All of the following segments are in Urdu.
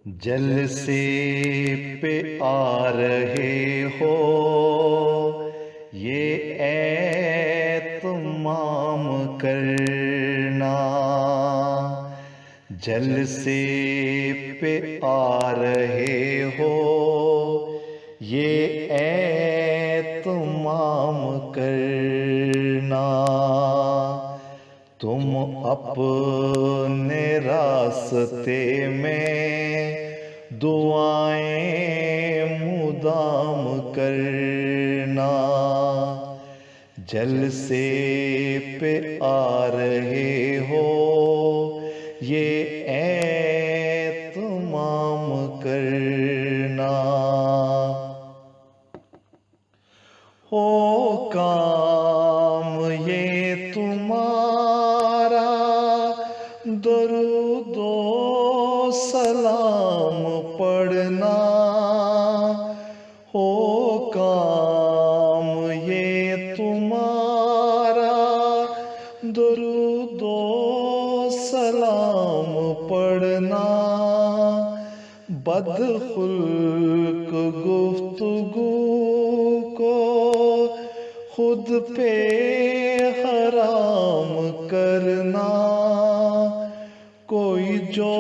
جلسے پہ آ رہے ہو یہ اہتمام کرنا، جلسے پہ آ رہے ہو یہ اہتمام کرنا، تم اپنے راستے میں دعائیں مدام کرنا، جلسے پہ آ رہے ہو یہ اہتمام کرنا، ہو کام یہ تمہارا درود و سلام پڑھنا، ہو کام یہ تمہارا درود و سلام پڑھنا، بدخلق گفتگو کو خود پہ حرام کرنا، کوئی جو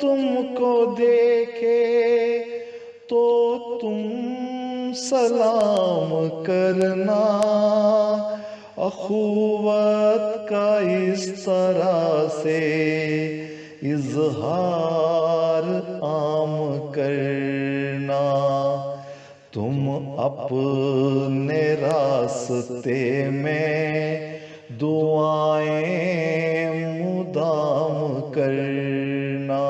تم کو دیکھے تو تم سلام کرنا، اخوت کا اس طرح سے اظہار عام کرنا، تم اپنے راستے میں دعائیں مدام کرنا،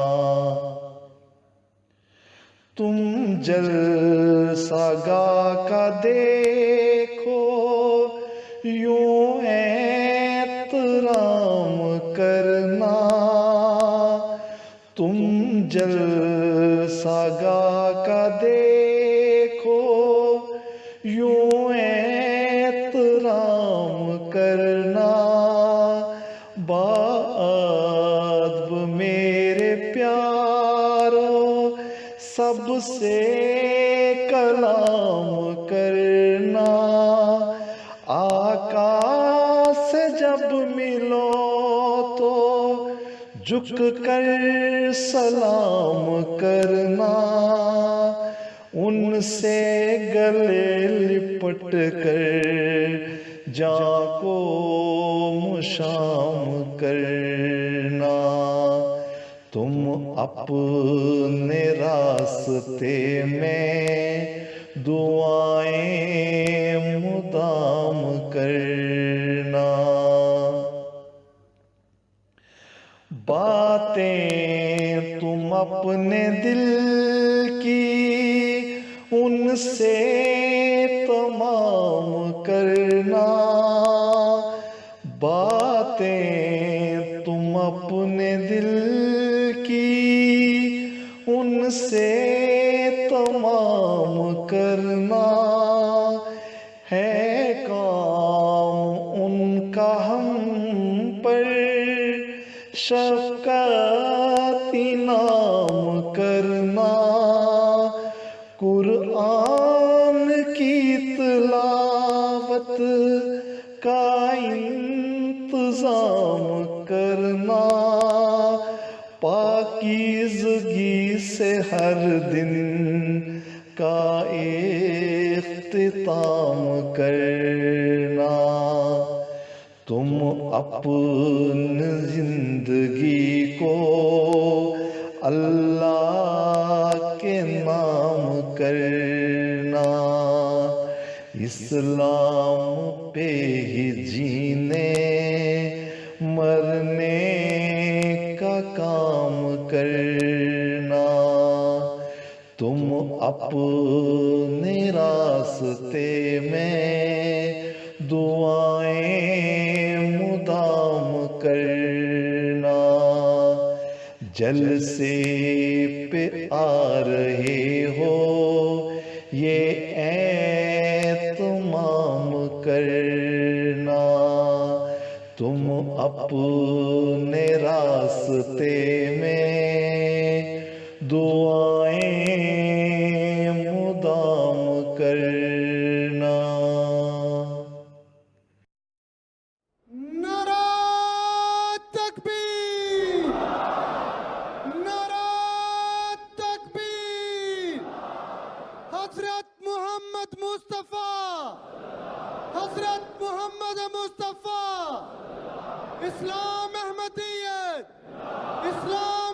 تم جلسہ گاہ کا دیکھو یوں احترام کرنا، تم جلسہ گاہ کا دیکھو یوں احترام کرنا، باادب میرے پیارو سب سے کلام کرنا، آقا سے جب ملو تو جھک کر سلام کرنا، ان سے گلے لپٹ کر جاں کو مشام کرنا، تم اپنے راستے میں دعائیں مدام کرنا، باتیں تم اپنے دل کی ان سے تمام کرنا، باتیں تم اپنے دل کی ان سے تمام کرنا، ہے کام ان کا ہم پر شفقت انعام کرنا، قرآن کی تلاوت کا انتظام کرنا، پاکیزگی سے ہر دن کا اختتام کرنا، تم اپنی زندگی کو اللہ کے نام کرنا، اسلام پہ ہی جینے مرنے کا کام کرنا، تم اپنے راستے میں دعائیں مدام کرنا، جلسے پہ آ رہے ہو یہ اہتمام کرنا، تم اپنے راستے میں حضرت محمد مصطفیٰ، حضرت محمد مصطفیٰ، اسلام احمدیت، اسلام